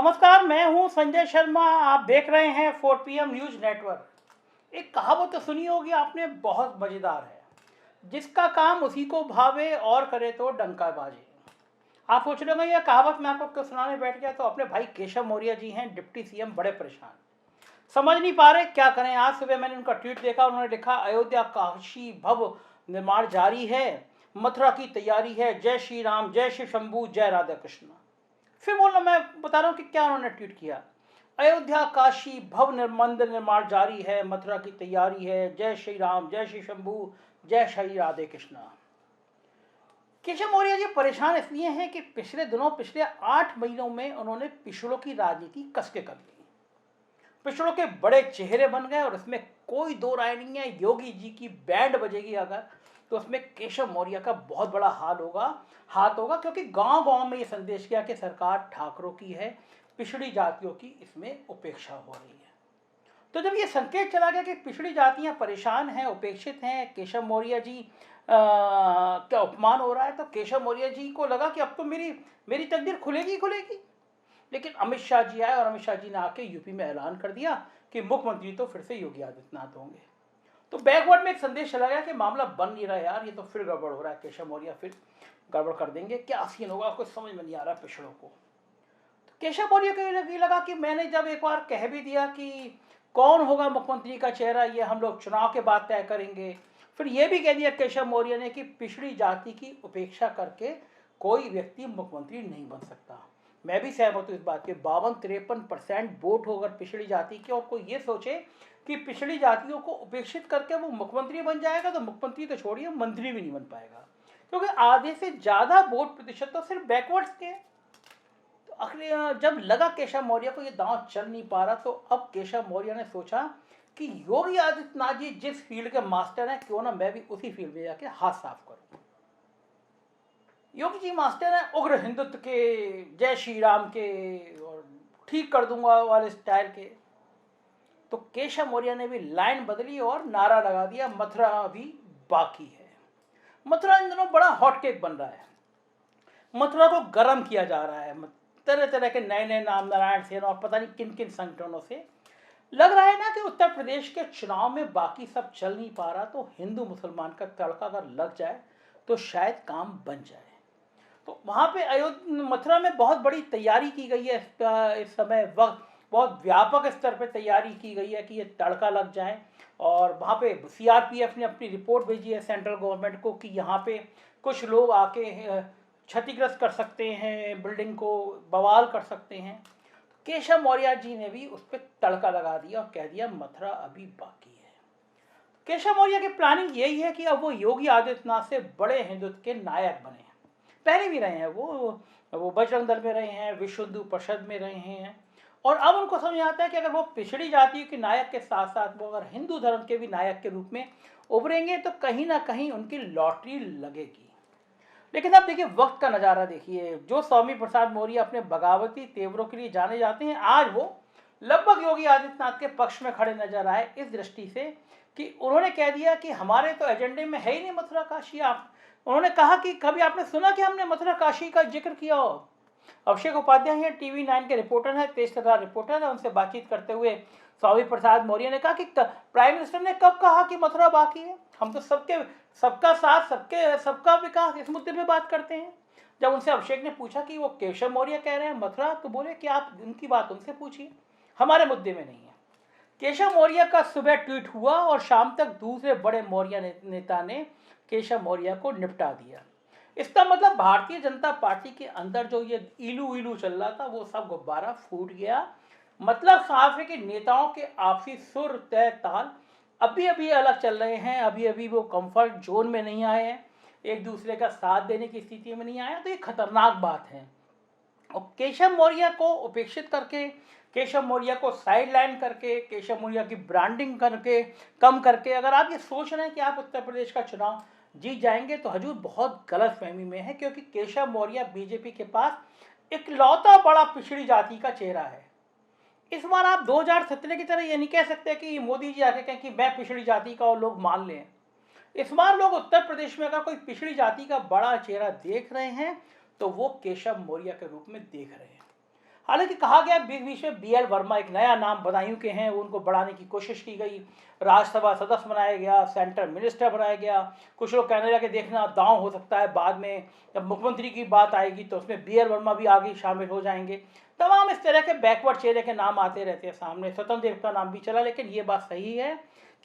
नमस्कार, मैं हूं संजय शर्मा। आप देख रहे हैं 4 PM न्यूज नेटवर्क। एक कहावत तो सुनी होगी आपने, बहुत मज़ेदार है। जिसका काम उसी को भावे और करे तो डंका बाजे। आप सोच रहे होंगे यह कहावत मैं आपको क्यों सुनाने बैठ गया, तो अपने भाई केशव मौर्य जी हैं, डिप्टी सीएम, बड़े परेशान, समझ नहीं पा रहे क्या करें। आज सुबह मैंने उनका ट्वीट देखा, उन्होंने लिखा अयोध्या काशी भव निर्माण जारी है, मथुरा की तैयारी है, जय श्री राम, जय श्री शंभू, जय राधा कृष्ण। फिर बोलना, मैं बता रहा हूँ कि क्या उन्होंने ट्वीट किया। अयोध्या काशी भव मंदिर निर्माण जारी है, मथुरा की तैयारी है, जय श्री राम, जय श्री शंभू, जय श्री राधे कृष्ण। केशव मौर्य जी परेशान इसलिए हैं कि पिछले 8 महीनों में उन्होंने पिछड़ों की राजनीति कस के कर ली। पिछड़ों के बड़े चेहरे बन गए और इसमें कोई दो राय नहीं है। योगी जी की बैंड बजेगी अगर, तो उसमें केशव मौर्य का बहुत बड़ा हाथ होगा, क्योंकि गांव गांव में ये संदेश किया कि सरकार ठाकरों की है, पिछड़ी जातियों की इसमें उपेक्षा हो रही है। तो जब ये संकेत चला गया कि पिछड़ी जातियां परेशान हैं, उपेक्षित हैं, केशव मौर्य जी का अपमान हो रहा है, तो केशव मौर्य जी को लगा कि अब तो मेरी तकदीर खुलेगी खुलेगी। लेकिन अमित शाह जी आए और अमित शाह जी ने आके यूपी में ऐलान कर दिया कि मुख्यमंत्री तो फिर से योगी आदित्यनाथ होंगे। तो बैकवर्ड में एक संदेश चला गया कि मामला बन नहीं रहा यार, ये तो फिर गड़बड़ हो रहा है, केशव मौर्य फिर गड़बड़ कर देंगे, क्या सीन होगा कुछ समझ में नहीं आ रहा पिछड़ों को। तो केशव मौर्य को ये लगा कि मैंने जब एक बार कह भी दिया कि कौन होगा मुख्यमंत्री का चेहरा, ये हम लोग चुनाव के बाद तय करेंगे, फिर ये भी कह दिया केशव मौर्य ने कि पिछड़ी जाति की उपेक्षा करके कोई व्यक्ति मुख्यमंत्री नहीं बन सकता। मैं भी सहमत हूँ इस बात के। 52-53% वोट होकर पिछड़ी जाति के, और कोई ये सोचे कि पिछड़ी जातियों को उपेक्षित करके वो मुख्यमंत्री बन जाएगा, तो मुख्यमंत्री तो छोड़िए, मंत्री भी नहीं बन पाएगा, क्योंकि आधे से ज़्यादा वोट प्रतिशत तो सिर्फ बैकवर्ड्स के। तो आखिर जब लगा केशव मौर्य को ये दांव चल नहीं पा रहा, तो अब केशव मौर्य ने सोचा कि योगी आदित्यनाथ जी जिस फील्ड के मास्टर हैं, क्यों ना मैं भी उसी फील्ड में जाके हाथ साफ करूं। योगी जी मास्टर हैं उग्र हिंदुत्व के, जय श्री राम के, और ठीक कर दूंगा वाले स्टाइल के। तो केशव मौर्य ने भी लाइन बदली और नारा लगा दिया, मथुरा अभी बाकी है। मथुरा इन दिनों बड़ा हॉट केक बन रहा है। मथुरा को गर्म किया जा रहा है, तरह तरह के नए नए नाम, नारायण सेन और पता नहीं किन किन संगठनों से। लग रहा है ना कि उत्तर प्रदेश के चुनाव में बाकी सब चल नहीं पा रहा, तो हिंदू मुसलमान का तड़का अगर लग जाए तो शायद काम बन जाए। तो वहाँ पे मथुरा में बहुत बड़ी तैयारी की गई है। इस समय वक्त बहुत व्यापक स्तर पर तैयारी की गई है कि ये तड़का लग जाए। और वहाँ पे सीआरपीएफ ने अपनी रिपोर्ट भेजी है सेंट्रल गवर्नमेंट को कि यहाँ पे कुछ लोग आके क्षतिग्रस्त कर सकते हैं, बिल्डिंग को बवाल कर सकते हैं। केशव मौर्य जी ने भी उस पर तड़का लगा दिया और कह दिया मथुरा अभी बाकी है। केशव मौर्य की प्लानिंग यही है कि अब वो योगी आदित्यनाथ से बड़े हिंदुत्व के नायक बने। पहले भी रहे हैं, वो बजरंग दल में रहे हैं, विश्व हिंदू परिषद में रहे हैं, और अब उनको समझ आता है कि अगर वो पिछड़ी जाति के नायक के साथ साथ वो अगर हिंदू धर्म के भी नायक के रूप में उभरेंगे, तो कहीं ना कहीं उनकी लॉटरी लगेगी। लेकिन अब देखिए वक्त का नज़ारा देखिए। जो स्वामी प्रसाद मौर्य अपने बगावती तेवरों के लिए जाने जाते हैं, आज वो लगभग योगी आदित्यनाथ के पक्ष में खड़े नजर आए, इस दृष्टि से कि उन्होंने कह दिया कि हमारे तो एजेंडे में है ही नहीं मथुरा काशी। उन्होंने कहा कि कभी आपने सुना कि हमने मथुरा काशी का जिक्र किया हो। अभिषेक उपाध्याय हैं, TV9 के रिपोर्टर हैं, तेज तर्रार रिपोर्टर हैं। उनसे बातचीत करते हुए स्वामी प्रसाद मौर्य ने कहा कि प्राइम मिनिस्टर ने कब कहा कि मथुरा बाकी है? हम तो सबका साथ, सबका विकास, इस मुद्दे पे बात करते हैं। जब उनसे अभिषेक ने पूछा कि वो केशव मौर्य कह रहे हैं मथुरा, तो बोले कि आप उनकी बात उनसे पूछिए, हमारे मुद्दे में नहीं है। केशव मौर्य का सुबह ट्वीट हुआ और शाम तक दूसरे बड़े मौर्य नेता ने केशव मौर्य को निपटा दिया। इसका मतलब भारतीय जनता पार्टी के अंदर जो ये इलू इलू चल रहा था, वो सब गुब्बारा फूट गया। मतलब साफ है कि नेताओं के आपसी सुर तय ताल अभी अभी अलग चल रहे हैं, अभी अभी वो कंफर्ट जोन में नहीं आए हैं, एक दूसरे का साथ देने की स्थिति में नहीं आया। तो ये खतरनाक बात है। और केशव मौर्य को उपेक्षित करके, केशव मौर्य को साइडलाइन करके, केशव मौर्य की ब्रांडिंग करके, कम करके अगर आप ये सोच रहे हैं कि आप उत्तर प्रदेश का चुनाव जीत जाएंगे, तो हजूर बहुत गलत फहमी में है। क्योंकि केशव मौर्य बीजेपी के पास इकलौता बड़ा पिछड़ी जाति का चेहरा है। इस बार आप 2017 की तरह ये नहीं कह सकते कि मोदी जी आके कहें कि मैं पिछड़ी जाति का और लोग मान लें। इस बार लोग उत्तर प्रदेश में अगर कोई पिछड़ी जाति का बड़ा चेहरा देख रहे हैं, तो वो केशव मौर्य के रूप में देख रहे हैं। हालांकि कहा गया बीच बीच में BL वर्मा एक नया नाम बदायूं के हैं, उनको बढ़ाने की कोशिश की गई, राज्यसभा सदस्य बनाया गया, सेंट्रल मिनिस्टर बनाया गया। कुछ लोग कहने लगे देखना दांव हो सकता है, बाद में जब मुख्यमंत्री की बात आएगी तो उसमें BL वर्मा भी आगे शामिल हो जाएंगे। तमाम इस तरह के बैकवर्ड चेहरे के नाम आते रहते हैं सामने। स्वतंत्र देव का नाम भी चला, लेकिन ये बात सही है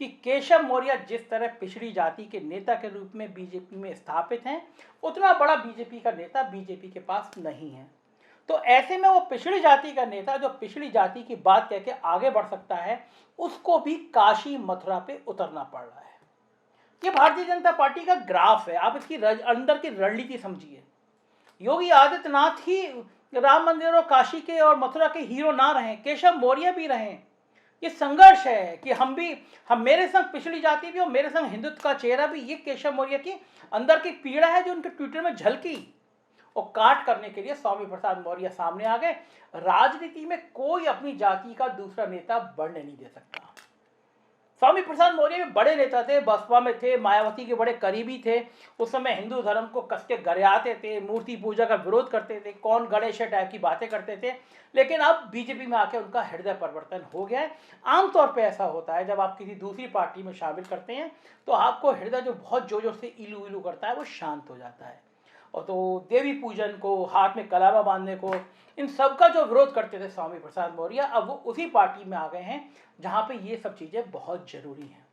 कि केशव मौर्य जिस तरह पिछड़ी जाति के नेता के रूप में बीजेपी में स्थापित हैं, उतना बड़ा बीजेपी का नेता बीजेपी के पास नहीं है। तो ऐसे में वो पिछड़ी जाति का नेता जो पिछड़ी जाति की बात कह के आगे बढ़ सकता है, उसको भी काशी मथुरा पे उतरना पड़ रहा है। ये भारतीय जनता पार्टी का ग्राफ है, आप इसकी अंदर की रणनीति समझिए। योगी आदित्यनाथ ही राम मंदिर और काशी के और मथुरा के हीरो ना रहे, केशव मौर्य भी रहे। ये संघर्ष है कि हम मेरे संग पिछड़ी जाति भी और मेरे संग हिंदुत्व का चेहरा भी, ये केशव मौर्य की अंदर की पीड़ा है जो उनके ट्विटर में झलकी। और काट करने के लिए स्वामी प्रसाद मौर्य सामने आ गए। राजनीति में कोई अपनी जाति का दूसरा नेता बढ़ने नहीं दे सकता। स्वामी प्रसाद मौर्य भी बड़े नेता थे, बसपा में थे, मायावती के बड़े करीबी थे। उस समय हिंदू धर्म को कस के गरियाते थे, मूर्ति पूजा का विरोध करते थे, कौन गणेश टाइप की बातें करते थे। लेकिन अब बीजेपी में आके उनका हृदय परिवर्तन हो गया है। आमतौर पे ऐसा होता है, जब आप किसी दूसरी पार्टी में शामिल करते हैं तो आपको हृदय जो बहुत जोर जोर से इलू इलू करता है वो शांत हो जाता है। और तो देवी पूजन को, हाथ में कलावा बांधने को, इन सब का जो विरोध करते थे स्वामी प्रसाद मौर्य, अब वो उसी पार्टी में आ गए हैं जहाँ पे ये सब चीज़ें बहुत जरूरी हैं।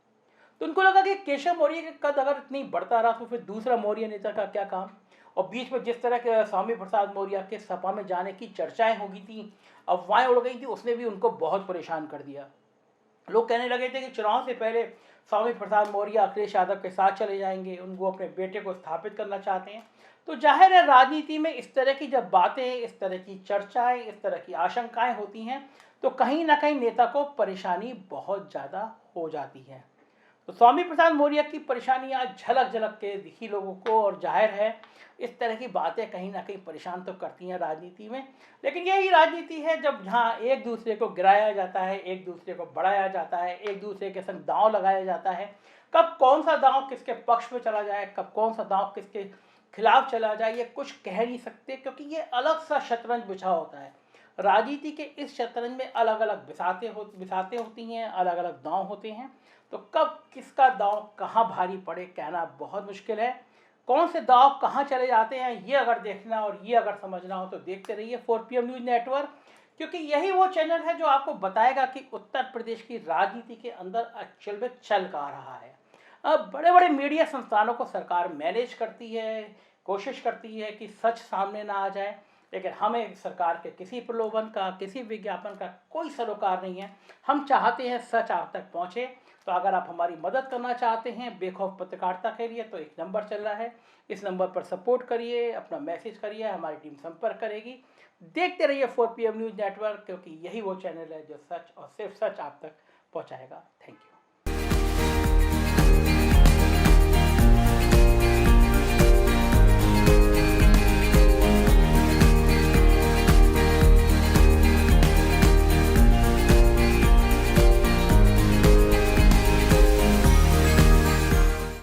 तो उनको लगा कि केशव मौर्य के कद अगर इतनी बढ़ता रहा तो फिर दूसरा मौर्य नेता का क्या काम। और बीच में जिस तरह के स्वामी प्रसाद मौर्य के सपा में जाने की चर्चाएं हो गई थी, अफवाहें उड़ गई थी, उसने भी उनको बहुत परेशान कर दिया। लोग कहने लगे थे कि चुनाव से पहले स्वामी प्रसाद मौर्य अखिलेश यादव के साथ चले जाएंगे, उनको अपने बेटे को स्थापित करना चाहते हैं। तो जाहिर है राजनीति में इस तरह की जब बातें, इस तरह की चर्चाएं, इस तरह की आशंकाएं होती हैं तो कहीं ना कहीं नेता को परेशानी बहुत ज़्यादा हो जाती है। तो स्वामी प्रसाद मौर्य की परेशानी आज झलक झलक के दिखी लोगों को, और जाहिर है इस तरह की बातें कहीं ना कहीं परेशान तो करती हैं राजनीति में। लेकिन यही राजनीति है जब जहाँ एक दूसरे को गिराया जाता है, एक दूसरे को बढ़ाया जाता है, एक दूसरे के संग दांव लगाया जाता है। कब कौन सा दांव किसके पक्ष में चला जाए, कब कौन सा दांव किसके खिलाफ चला जाए, ये कुछ कह नहीं सकते, क्योंकि ये अलग सा शतरंज बिछा होता है। राजनीति के इस शतरंज में अलग अलग बिसाते होती हैं, अलग अलग दांव होते हैं। तो कब किसका दांव कहाँ भारी पड़े कहना बहुत मुश्किल है। कौन से दांव कहाँ चले जाते हैं, ये अगर देखना और ये अगर समझना हो तो देखते रहिए 4PM न्यूज़ नेटवर्क, क्योंकि यही वो चैनल है जो आपको बताएगा कि उत्तर प्रदेश की राजनीति के अंदर एक्चुअल में चल क्या रहा है। अब बड़े बड़े मीडिया संस्थानों को सरकार मैनेज करती है, कोशिश करती है कि सच सामने ना आ जाए, लेकिन हमें सरकार के किसी प्रलोभन का, किसी विज्ञापन का कोई सरोकार नहीं है। हम चाहते हैं सच आप तक पहुँचे। तो अगर आप हमारी मदद करना चाहते हैं बेखौफ पत्रकारिता के लिए, तो एक नंबर चल रहा है, इस नंबर पर सपोर्ट करिए, अपना मैसेज करिए, हमारी टीम संपर्क करेगी। देखते रहिए 4PM न्यूज़ नेटवर्क, क्योंकि यही वो चैनल है जो सच और सिर्फ सच आप तक पहुँचाएगा। Thank you.